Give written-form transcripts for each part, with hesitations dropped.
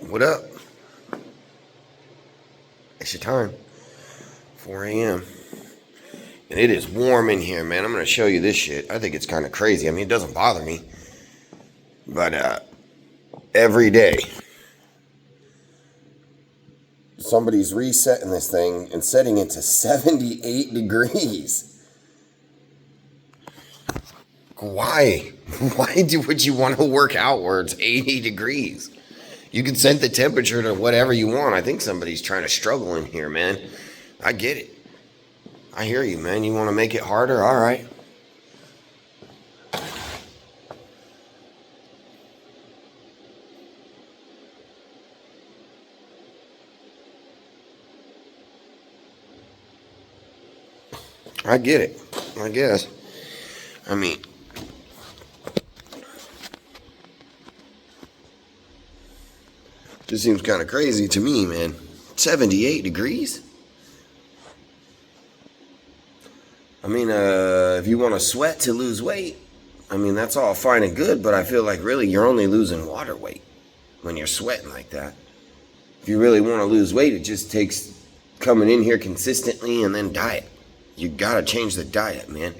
What up? It's your time. 4 a.m. And it is warm in here, man. I'm going to show you this shit. I think it's kind of crazy. I mean, it doesn't bother me. But every day, somebody's resetting this thing and setting it to 78 degrees. Why? Why would you want to work out where it's 80 degrees? You can set the temperature to whatever you want. I think somebody's trying to struggle in here, man. I get it. I hear you, man. You want to make it harder? All right. I get it. I guess. I mean, this seems kind of crazy to me, man. 78 degrees? I mean, if you want to sweat to lose weight, I mean, that's all fine and good, but I feel like really you're only losing water weight when you're sweating like that. If you really want to lose weight, it just takes coming in here consistently and then diet. You got to change the diet, man.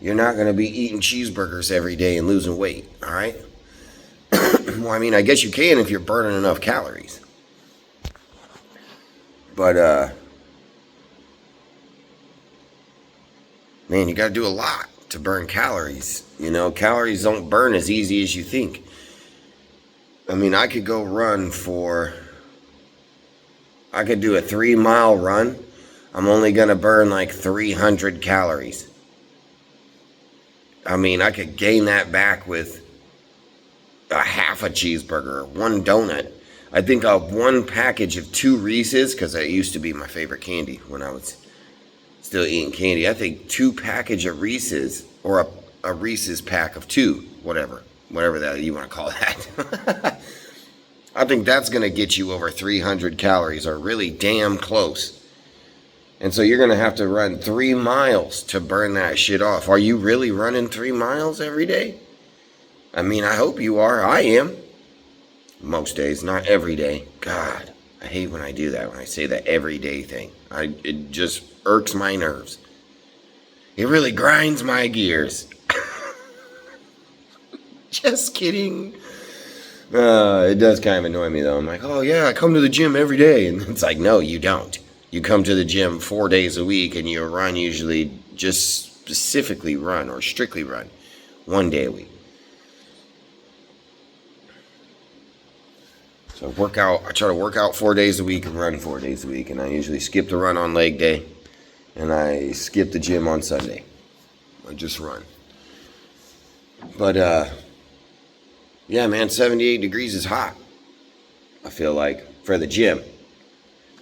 You're not going to be eating cheeseburgers every day and losing weight, all right? Well, I mean, I guess you can if you're burning enough calories. But, man, you got to do a lot to burn calories. You know, calories don't burn as easy as you think. I mean, I could do a 3-mile run. I'm only going to burn like 300 calories. I mean, I could gain that back with a half a cheeseburger, one donut. I think one package of 2 Reese's, because that used to be my favorite candy when I was still eating candy. I think 2 package of Reese's, or a Reese's pack of 2, whatever that you want to call that. I think that's going to get you over 300 calories, or really damn close. And so you're going to have to run 3 miles to burn that shit off. Are you really running 3 miles every day? I mean, I hope you are. I am. Most days, not every day. God, I hate when I do that, when I say that everyday thing. It just irks my nerves. It really grinds my gears. Just kidding. It does kind of annoy me, though. I'm like, oh, yeah, I come to the gym every day. And it's like, no, you don't. You come to the gym 4 days a week, and you run usually just specifically run or strictly run 1 day a week. So I try to work out 4 days a week and run 4 days a week. And I usually skip the run on leg day, and I skip the gym on Sunday. I just run. But, yeah, man, 78 degrees is hot, I feel like, for the gym.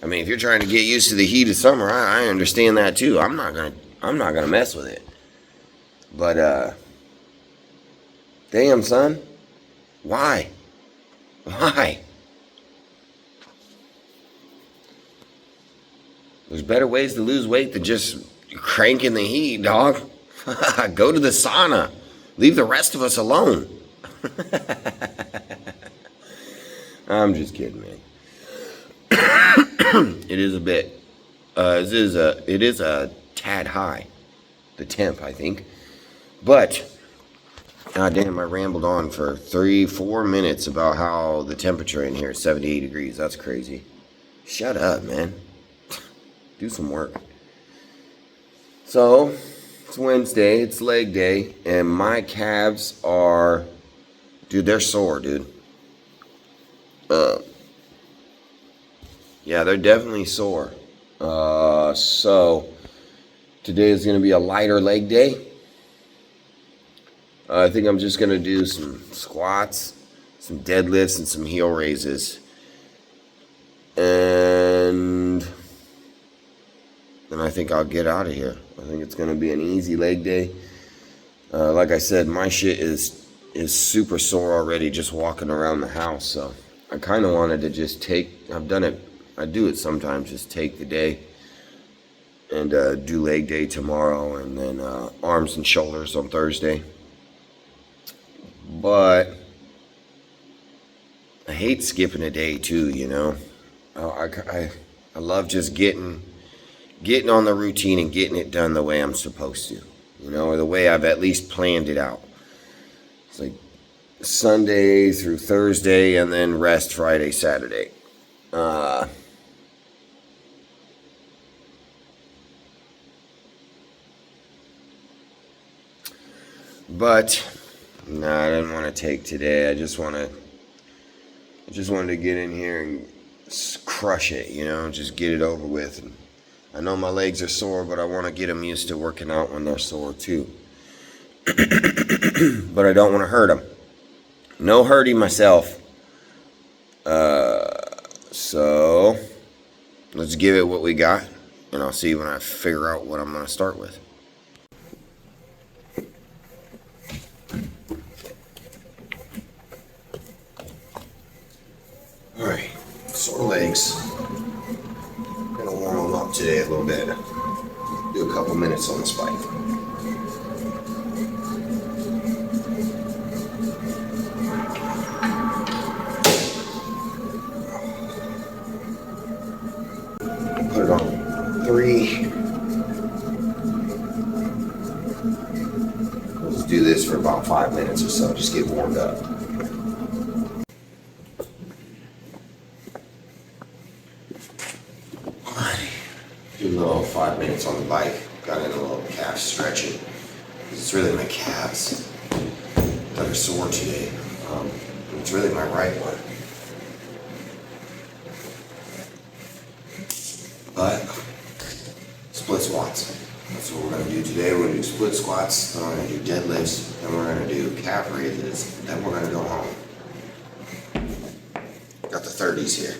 I mean, if you're trying to get used to the heat of summer, I understand that too. I'm not gonna mess with it. But damn, son, why? There's better ways to lose weight than just cranking the heat, dog. Go to the sauna. Leave the rest of us alone. I'm just kidding, man. It is a bit. It is a tad high, the temp, I think. But, god damn, I rambled on for 3-4 minutes about how the temperature in here is 78 degrees. That's crazy. Shut up, man. Do some work. So, it's Wednesday, it's leg day, and my calves are, dude, they're sore, dude. Yeah, they're definitely sore. So today is going to be a lighter leg day. I think I'm just going to do some squats, some deadlifts, and some heel raises. And then I think I'll get out of here. I think it's going to be an easy leg day. Like I said, my shit is super sore already just walking around the house. So I kind of wanted to just I do it sometimes, just take the day and do leg day tomorrow, and then arms and shoulders on Thursday. But I hate skipping a day too, you know. I love just getting on the routine and getting it done the way I'm supposed to, you know, or the way I've at least planned it out. It's like Sunday through Thursday and then rest Friday, Saturday. But no, I didn't want to take today. I just wanted to get in here and crush it, you know, just get it over with. And I know my legs are sore, but I want to get them used to working out when they're sore too. But I don't want to hurt them. No hurting myself. So let's give it what we got, and I'll see when I figure out what I'm going to start with. Alright, sore legs. Gonna warm them up today a little bit. Do a couple minutes on the spike. Put it on 3. We'll just do this for about 5 minutes or so. Just get warmed up. Do a little 5 minutes on the bike. Got in a little calf stretching. It's really my calves that are sore today. It's really my right one. But split squats. That's what we're going to do today. We're going to do split squats, then we're going to do deadlifts, then we're going to do calf raises, then we're going to go home. Got the 30s here.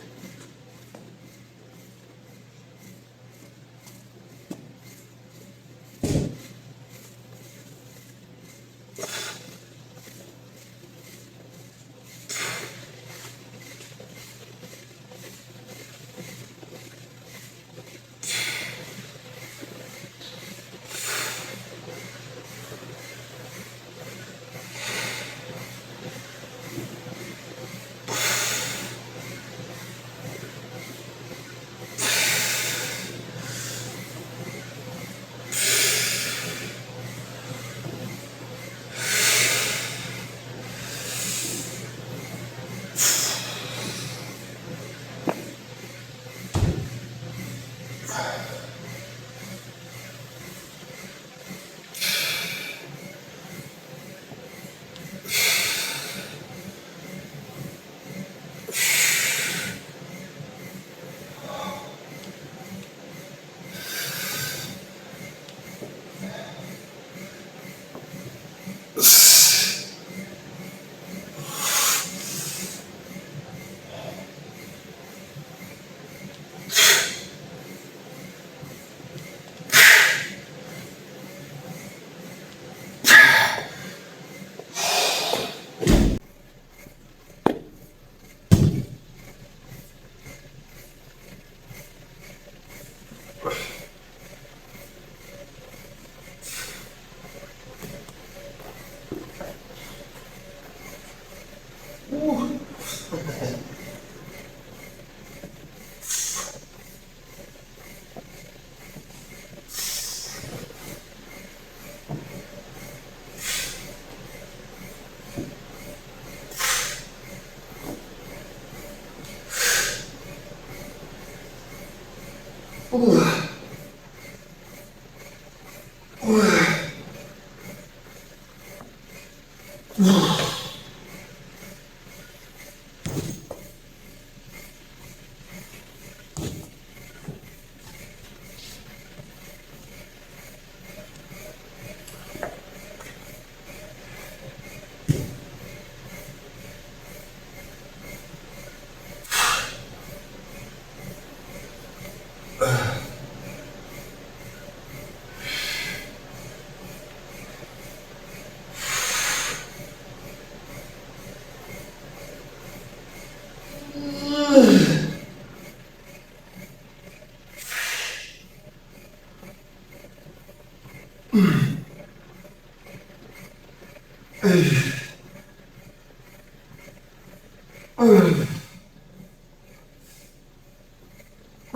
Ugh.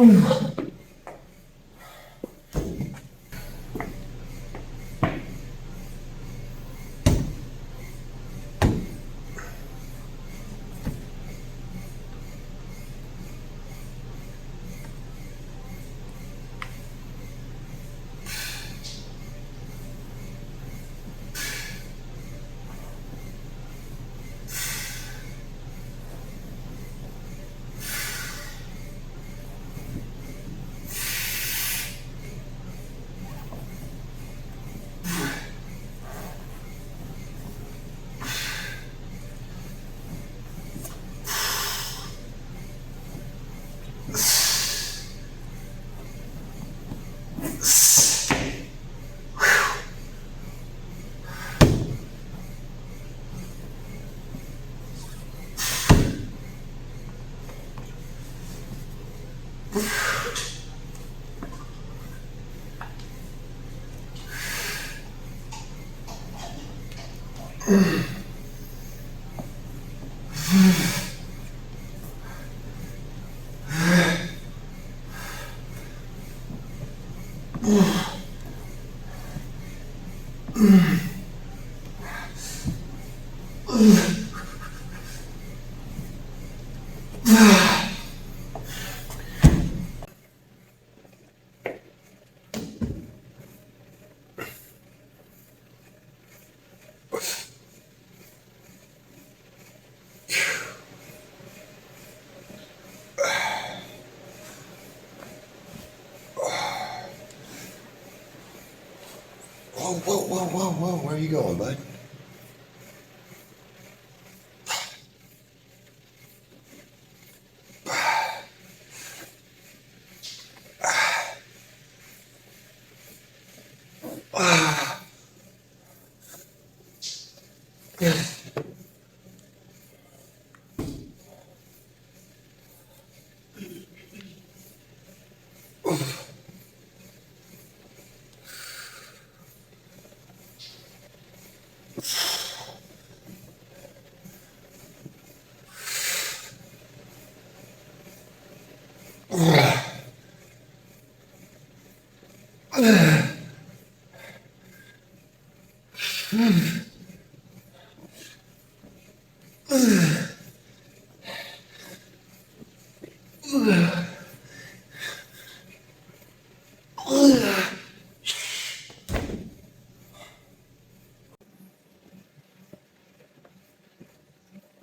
Whoa, whoa, whoa, whoa, whoa. Where are you going, bud?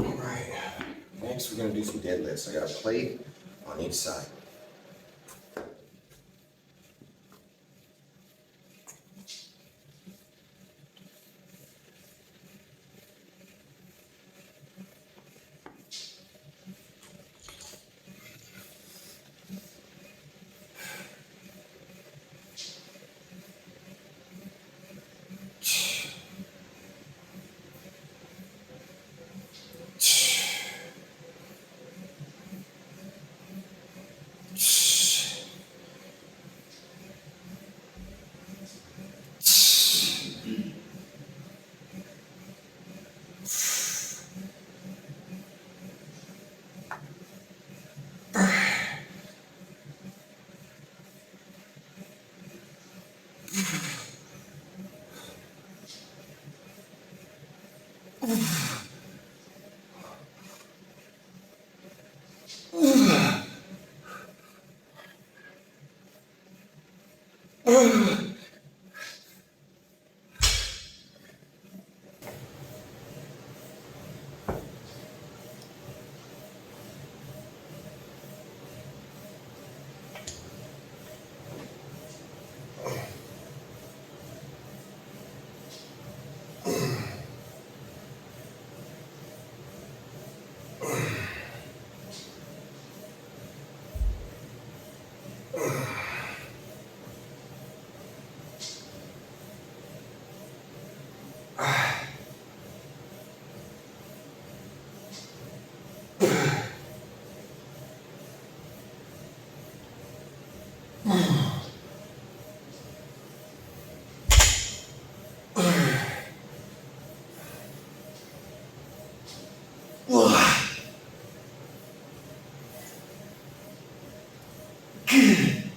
Alright, next we're going to do some deadlifts. I got a plate on each side. They're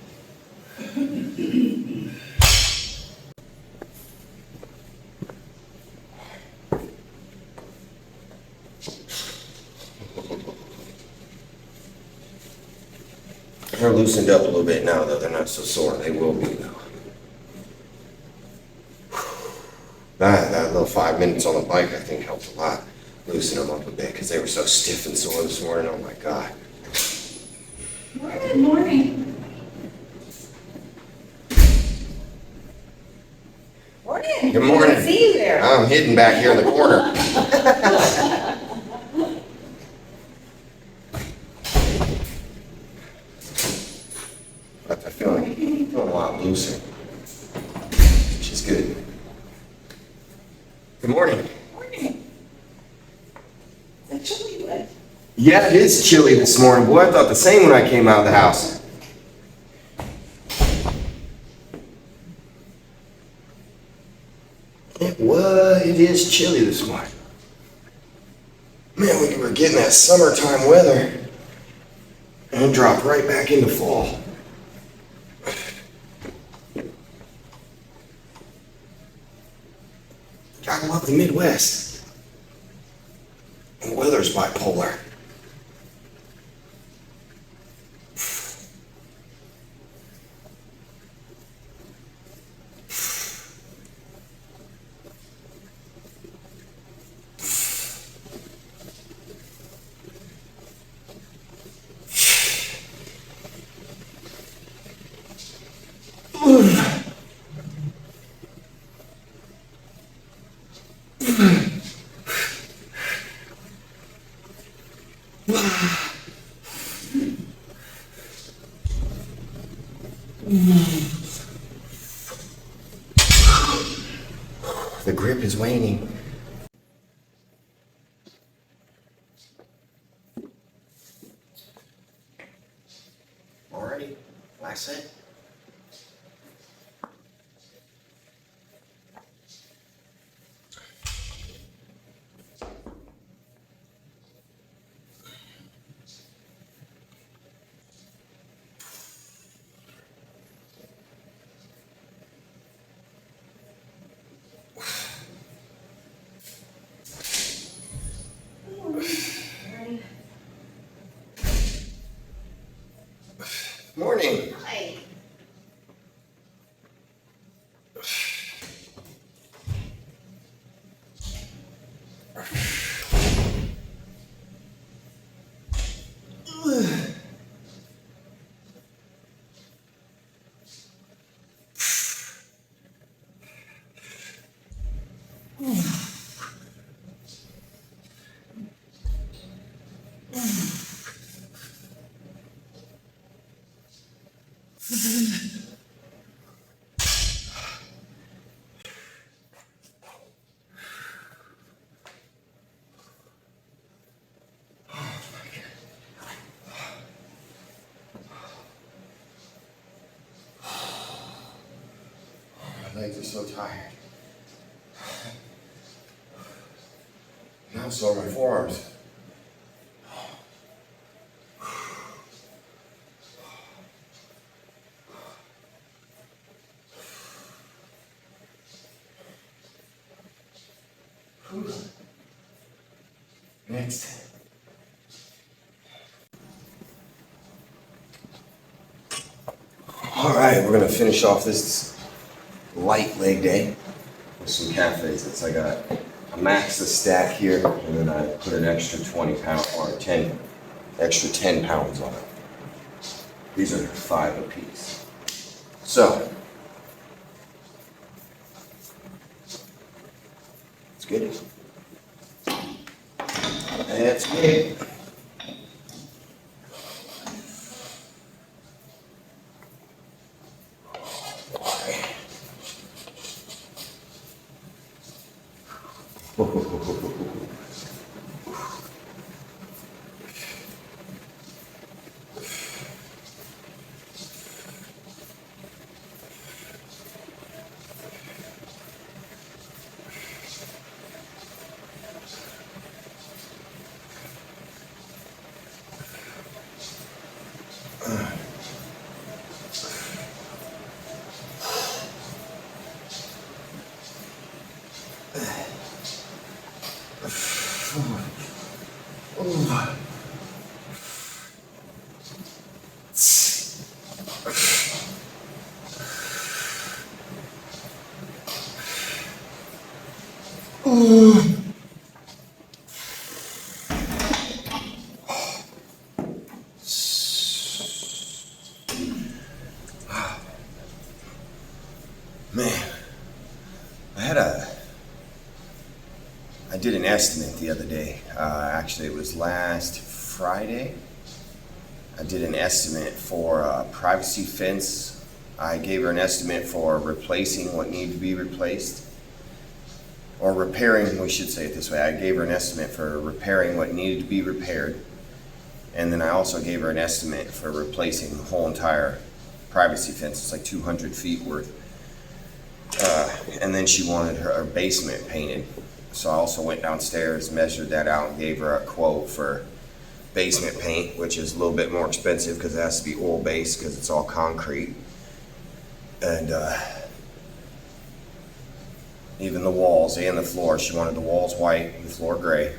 loosened up a little bit now, though. They're not so sore. They will be, though. That little 5 minutes on the bike, I think, helped a lot. Loosen them up a bit because they were so stiff and sore this morning. Oh my God. Good morning. Morning. Good morning. I see you there. I'm hidden back here in the corner. But I feel a lot looser, which is good. Good morning. Morning. Is it chilly yet? Yeah, it is chilly this morning. Boy, I thought the same when I came out of the house. It is chilly this morning. Man, we were getting that summertime weather and it dropped right back into fall. I love the Midwest. And the weather's bipolar. The grip is waning. Alrighty, last set. Morning. Hi. My legs are so tired. Now so are my forearms. Next. All right, we're gonna finish off this light leg day with some calf raises. I maxed the stack here, and then I put an extra 20 pound or 10 pounds on it. These are 5 apiece. So it's good. That's good. Man, I did an estimate the other day. Actually, it was last Friday. I did an estimate for a privacy fence. I gave her an estimate for replacing what needed to be replaced. Or repairing, we should say it this way. I gave her an estimate for repairing what needed to be repaired. And then I also gave her an estimate for replacing the whole entire privacy fence. It's like 200 feet worth. And then she wanted her basement painted. So I also went downstairs, measured that out, and gave her a quote for basement paint, which is a little bit more expensive because it has to be oil-based because it's all concrete. And even the walls and the floor, she wanted the walls white and the floor gray.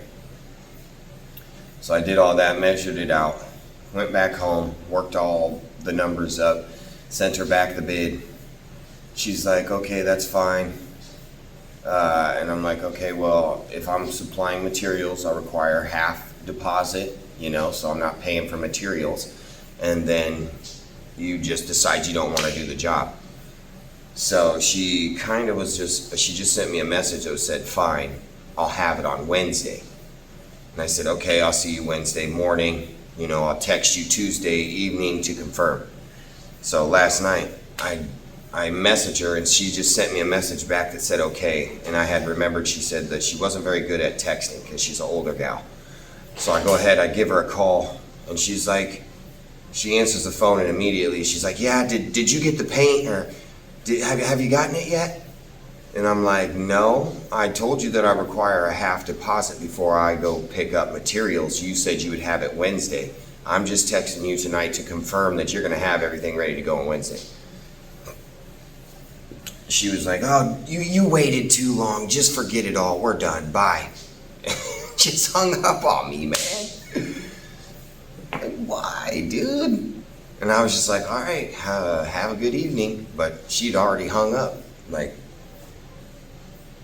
So I did all that, measured it out, went back home, worked all the numbers up, sent her back the bid. She's like, okay, that's fine. And I'm like, okay, well, if I'm supplying materials, I require half deposit, so I'm not paying for materials. And then you just decide you don't want to do the job. So she just sent me a message that said, fine, I'll have it on Wednesday. And I said, okay, I'll see you Wednesday morning. I'll text you Tuesday evening to confirm. So last night, I messaged her and she just sent me a message back that said okay, and I had remembered she said that she wasn't very good at texting because she's an older gal. So I go ahead, I give her a call, and she's like, she answers the phone and immediately she's like, yeah, did you get the paint, or have you gotten it yet? And I'm like, no, I told you that I require a half deposit before I go pick up materials. You said you would have it Wednesday. I'm just texting you tonight to confirm that you're gonna have everything ready to go on Wednesday. She was like, oh, you waited too long. Just forget it all. We're done. Bye. Just hung up on me, man. Like, why, dude? And I was just like, all right, have a good evening. But she'd already hung up. Like,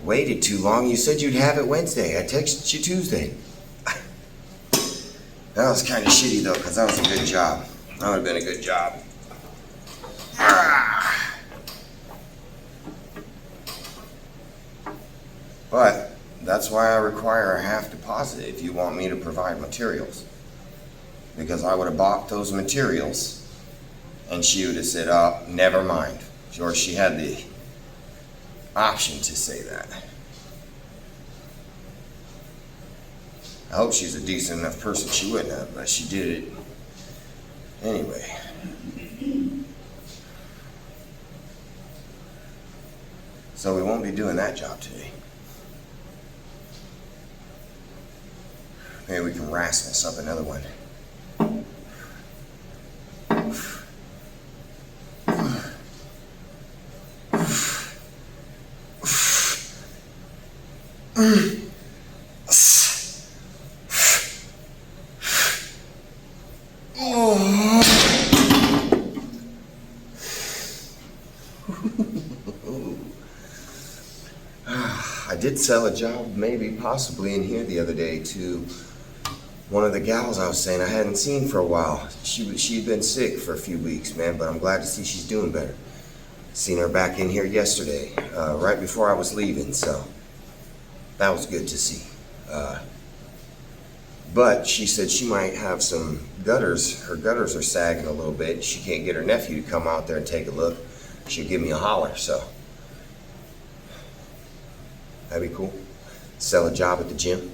waited too long. You said you'd have it Wednesday. I texted you Tuesday. That was kind of shitty, though, because that was a good job. That would have been a good job. But that's why I require a half deposit if you want me to provide materials. Because I would have bought those materials and she would have said, oh, never mind. Or she had the option to say that. I hope she's a decent enough person. She wouldn't have, but she did it anyway. So we won't be doing that job today. Maybe we can Rasmus up another one. I did sell a job, maybe, possibly in here the other day to one of the gals I was saying I hadn't seen for a while. She'd been sick for a few weeks, man, but I'm glad to see she's doing better. Seen her back in here yesterday, right before I was leaving, so that was good to see. But she said she might have some gutters. Her gutters are sagging a little bit. She can't get her nephew to come out there and take a look. She'll give me a holler, so that'd be cool. Sell a job at the gym.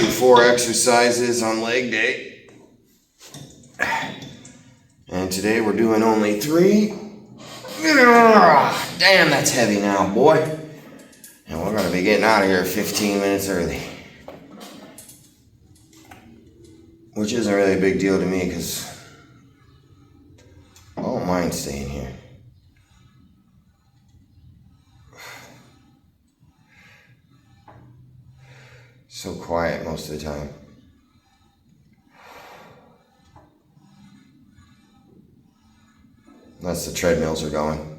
do 4 exercises on leg day. And today we're doing only 3. Damn, that's heavy now, boy. And we're gonna be getting out of here 15 minutes early. Which isn't really a big deal to me because I don't mind staying here. So quiet most of the time. Unless the treadmills are going.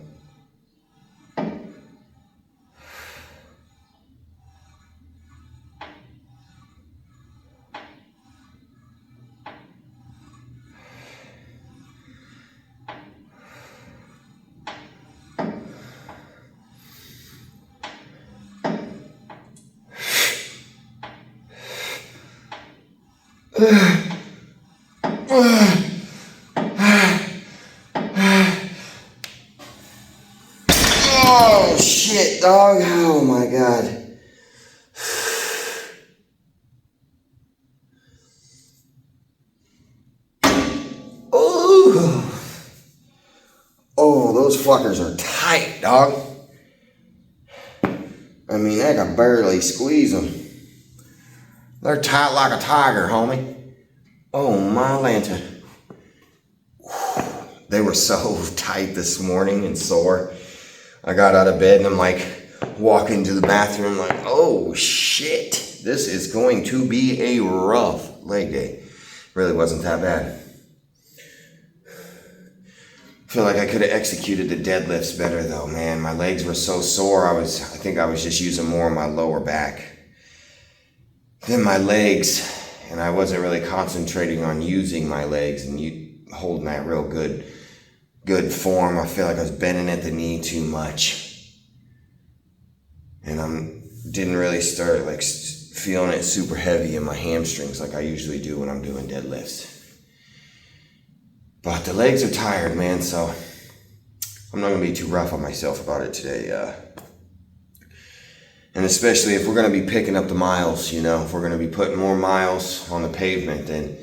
Oh shit, dog. Oh my god. Oh, those fuckers are tight, dog. I mean, I can barely squeeze them. They're tight like a tiger, homie. Oh my lanta. They were so tight this morning and sore. I got out of bed and I'm like walking to the bathroom like, oh shit, this is going to be a rough leg day. Really wasn't that bad. I feel like I could have executed the deadlifts better though, man. My legs were so sore. I think I was just using more of my lower back than my legs. And I wasn't really concentrating on using my legs and holding that real good form. I feel like I was bending at the knee too much. And didn't really start like feeling it super heavy in my hamstrings like I usually do when I'm doing deadlifts. But the legs are tired, man, so I'm not going to be too rough on myself about it today. And especially if we're going to be picking up the miles, if we're going to be putting more miles on the pavement, then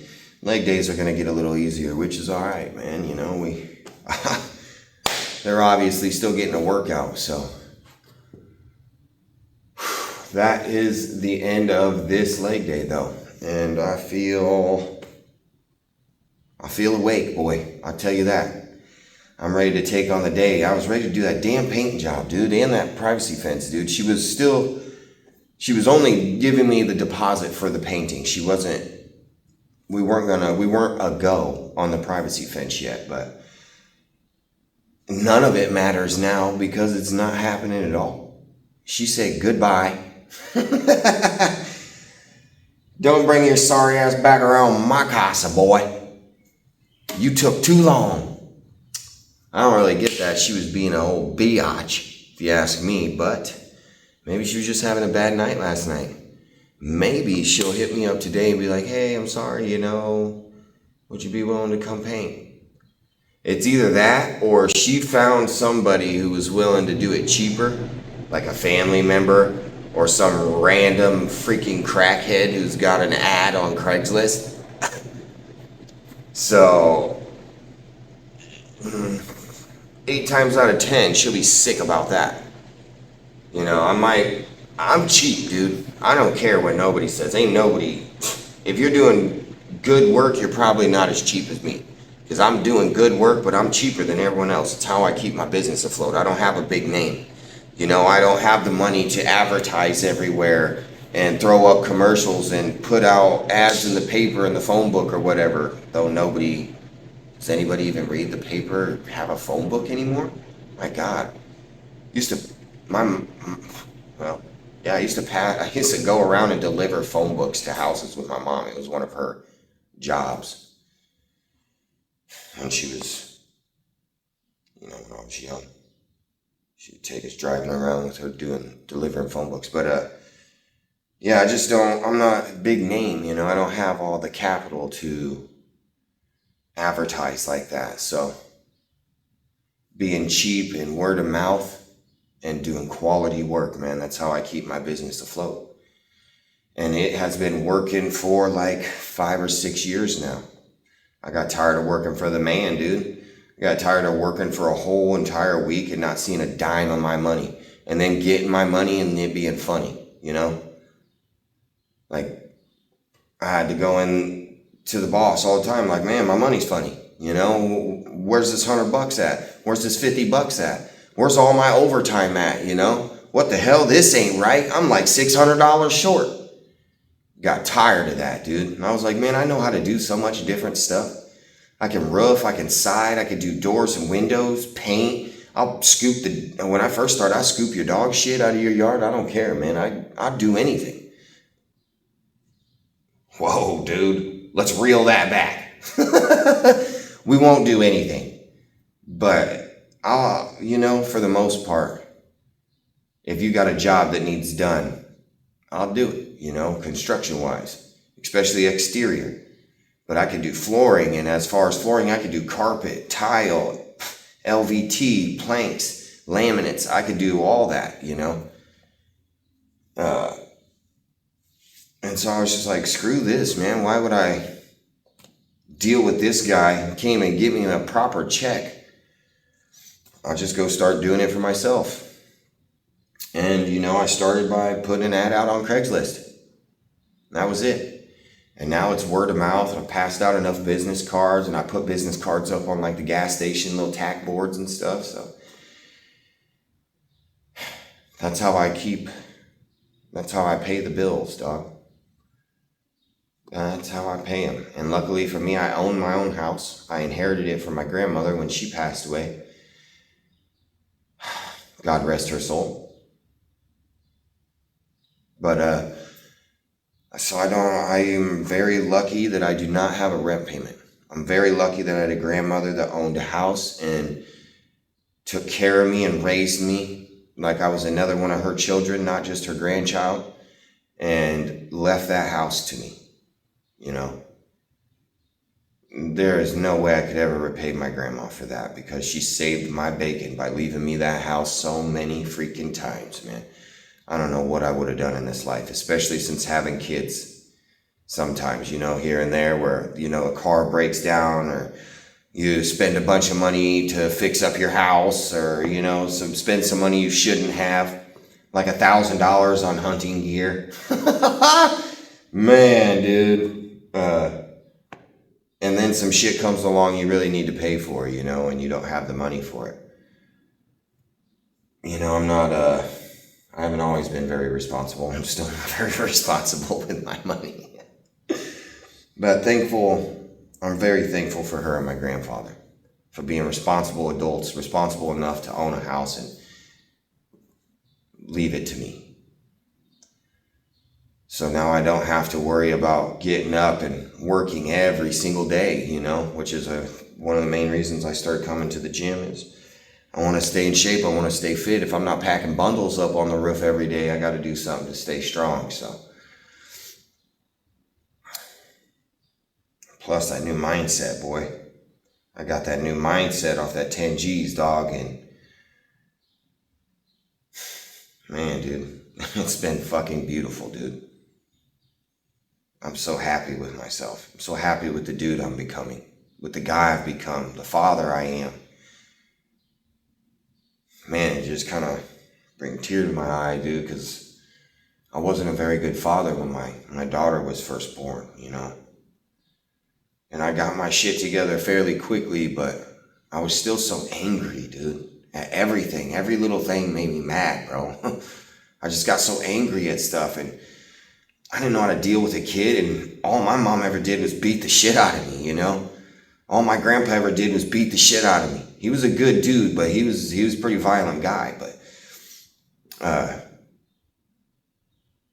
leg days are going to get a little easier, which is all right, man. They're obviously still getting a workout, so that is the end of this leg day, though. And I feel awake, boy. I'll tell you that. I'm ready to take on the day. I was ready to do that damn paint job, dude, and that privacy fence, dude. She was only giving me the deposit for the painting. We weren't a go on the privacy fence yet, but none of it matters now because it's not happening at all. She said goodbye. Don't bring your sorry ass back around my casa, boy. You took too long. I don't really get that. She was being a whole biatch, if you ask me, but maybe she was just having a bad night last night. Maybe she'll hit me up today and be like, hey, I'm sorry, would you be willing to come paint? It's either that or she found somebody who was willing to do it cheaper, like a family member or some random freaking crackhead who's got an ad on Craigslist. So 8 times out of 10, she'll be sick about that. I'm cheap, dude. I don't care what nobody says. Ain't nobody. If you're doing good work, you're probably not as cheap as me. Because I'm doing good work, but I'm cheaper than everyone else. It's how I keep my business afloat. I don't have a big name. I don't have the money to advertise everywhere and throw up commercials and put out ads in the paper and the phone book or whatever. Though does anybody even read the paper or have a phone book anymore? My God. I used to go around and deliver phone books to houses with my mom. It was one of her jobs. And she was, when I was young, she would take us driving around with her delivering phone books. But, I'm not a big name, I don't have all the capital to advertise like that. So being cheap and word of mouth and doing quality work, man, that's how I keep my business afloat. And it has been working for like 5 or 6 years now. I got tired of working for the man, dude. I got tired of working for a whole entire week and not seeing a dime of my money. And then getting my money and it being funny, you know? Like, I had to go in to the boss all the time, like, man, my money's funny. You know, where's this $100 at? Where's this $50 at? Where's all my overtime at, you know? What the hell? This ain't right. I'm like $600 short. Got tired of that, dude. And I was like, man, I know how to do so much different stuff. I can roof, I can side, I can do doors and windows, paint. I'll scoop when I first started, I scoop your dog shit out of your yard. I don't care, man. I'll do anything. Whoa, dude. Let's reel that back. We won't do anything. But, you know, for the most part, if you got a job that needs done, I'll do it, you know, construction-wise, especially exterior. But I could do flooring, and as far as flooring, I could do carpet, tile, LVT, planks, laminates. I could do all that, you know. And so I was just like, screw this, man. Why would I deal with this guy who came and give me a proper check? I'll just go start doing it for myself. And, you know, I started by putting an ad out on Craigslist. That was it. And now it's word of mouth. And I passed out enough business cards, and I put business cards up on like the gas station, little tack boards and stuff. So that's how I pay the bills, dog. That's how I pay them. And luckily for me, I own my own house. I inherited it from my grandmother when she passed away. God rest her soul. But, so I am very lucky that I do not have a rent payment. I'm very lucky that I had a grandmother that owned a house and took care of me and raised me like I was another one of her children, not just her grandchild, and left that house to me, you know. There is no way I could ever repay my grandma for that, because she saved my bacon by leaving me that house so many freaking times, man. I don't know what I would have done in this life, especially since having kids. Sometimes, you know, here and there where, you know, a car breaks down, or you spend a bunch of money to fix up your house, or, you know, spend some money you shouldn't have, like $1,000 on hunting gear. Man, dude. And then some shit comes along you really need to pay for, you know, and you don't have the money for it. You know, I haven't always been very responsible. I'm still not very responsible with my money. But I'm very thankful for her and my grandfather for being responsible adults, responsible enough to own a house and leave it to me. So now I don't have to worry about getting up and working every single day, you know, which is one of the main reasons I started coming to the gym. Is I want to stay in shape. I want to stay fit. If I'm not packing bundles up on the roof every day, I got to do something to stay strong. So, plus that new mindset, boy. I got that new mindset off that 10 G's, dog. And man, dude, it's been fucking beautiful, dude. I'm so happy with myself. I'm so happy with the dude I'm becoming, with the guy I've become, the father I am. Man, it just kind of brings a tear to my eye, dude, because I wasn't a very good father when my daughter was first born, you know. And I got my shit together fairly quickly, but I was still so angry, dude, at everything. Every little thing made me mad, bro. I just got so angry at stuff, and I didn't know how to deal with a kid, and all my mom ever did was beat the shit out of me, you know. All my grandpa ever did was beat the shit out of me. He was a good dude, but he was a pretty violent guy. But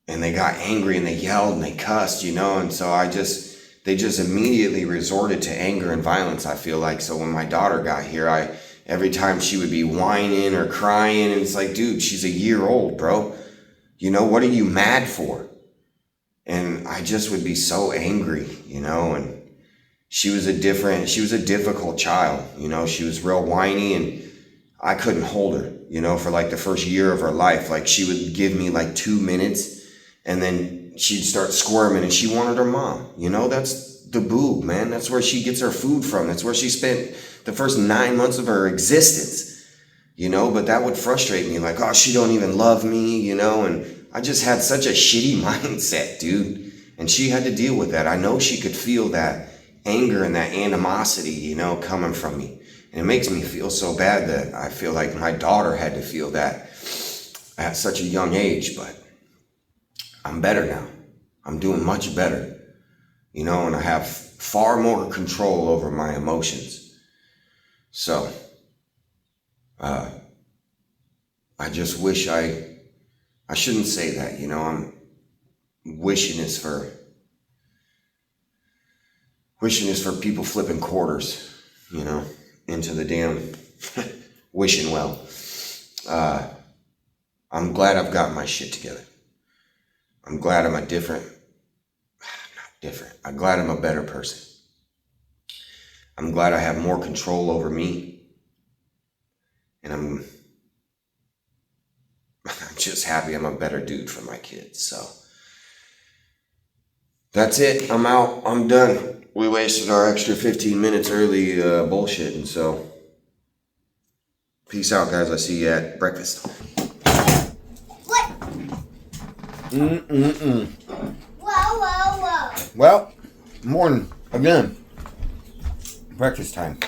and they got angry and they yelled and they cussed, you know. And so they just immediately resorted to anger and violence, I feel like. So when my daughter got here, every time she would be whining or crying, and it's like, dude, she's a year old, bro. You know, what are you mad for? And I just would be so angry, you know. And she was a difficult child, you know. She was real whiny, and I couldn't hold her, you know, for like the first year of her life. Like, she would give me like 2 minutes, and then she'd start squirming, and she wanted her mom. You know, that's the boob, man. That's where she gets her food from. That's where she spent the first 9 months of her existence. You know, but that would frustrate me. Like, oh, she don't even love me, you know, and I just had such a shitty mindset, dude. And she had to deal with that. I know she could feel that anger and that animosity, you know, coming from me. And it makes me feel so bad that I feel like my daughter had to feel that at such a young age. But I'm better now. I'm doing much better, you know, and I have far more control over my emotions. So, I just wish I shouldn't say that, you know. I'm wishing is for people flipping quarters, you know, into the damn wishing well. I'm glad I've got my shit together. I'm glad I'm not different. I'm glad I'm a better person. I'm glad I have more control over me. And I'm just happy I'm a better dude for my kids. So that's it. I'm out. I'm done. We wasted our extra 15 minutes early bullshitting. So peace out, guys. I see you at breakfast. What? Whoa. Well, morning. Again. Breakfast time.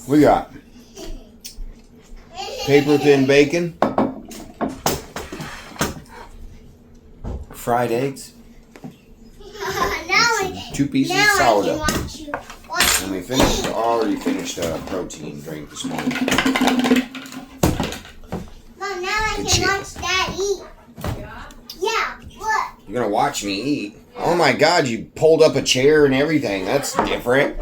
We got paper thin bacon, fried eggs, Now 2 pieces of I sourdough. can watch you. And we already finished a protein drink this morning. Mom, now I Good can shit. watch Dad eat. Yeah, what? You're gonna watch me eat? Oh my God, you pulled up a chair and everything. That's different.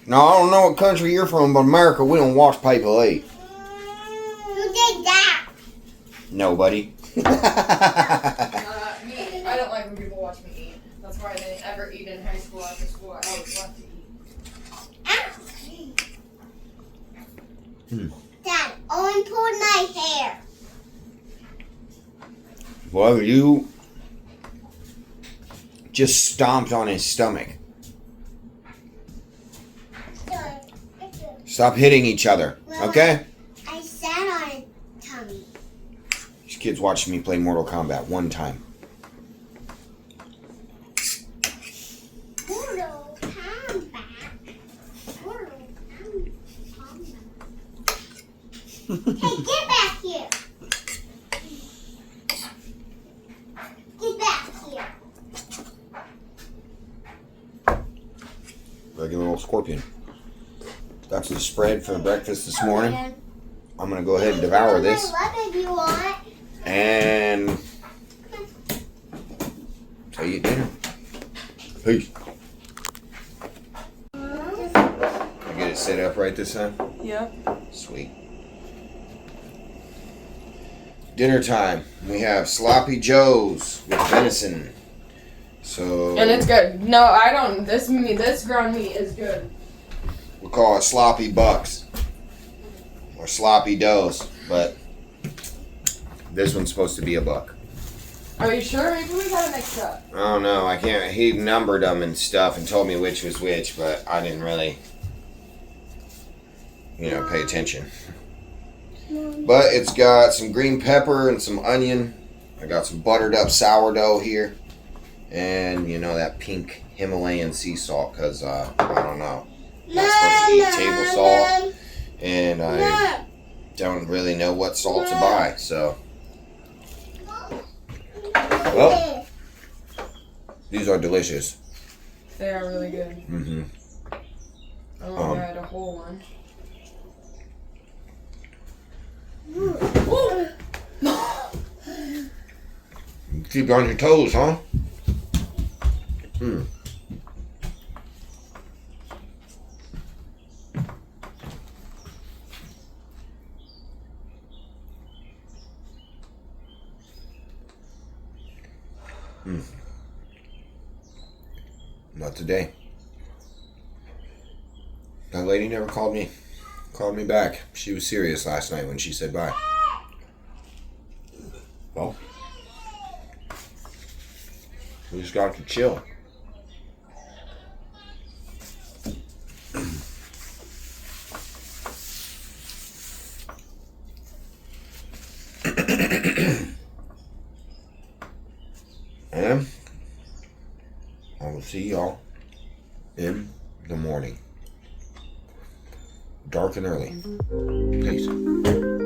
Now, I don't know what country you're from, but America, we don't wash paper late. Who did that? Nobody. Me, I don't like when people watch me eat. That's why I didn't ever eat in high school. After school, I always left to eat. Dad, Owen pulled my hair. Well, you just stomped on his stomach. Stop hitting each other, okay? I sat on his tummy. These kids watched me play Mortal Kombat one time. Mortal Kombat. Mortal Kombat. Hey, get back here. Get back here. Like a little scorpion. That's the spread for breakfast this morning. I'm going to go ahead and devour this. If you want. And tell you dinner. Peace. You get it set up right this time? Yep. Sweet. Dinner time. We have sloppy joes with venison. So And it's good. No, I don't. This ground meat is good. we'll call it sloppy bucks or sloppy doughs, but this one's supposed to be a buck. Are you sure? Maybe we got it mixed up. I don't know. I can't. He numbered them and stuff and told me which was which, but I didn't really, pay attention. But it's got some green pepper and some onion. I got some buttered up sourdough here, and that pink Himalayan sea salt because I don't know. I'm not supposed to eat table salt, and I don't really know what salt to buy. So, well, these are delicious. They are really good. Mm-hmm. Oh, I had a whole one. Keep you on your toes, huh? Hmm. Not today. That lady never called me called me back. She was serious last night when she said bye. Well, we just got to chill. And I will see y'all in the morning. Dark and early. Peace.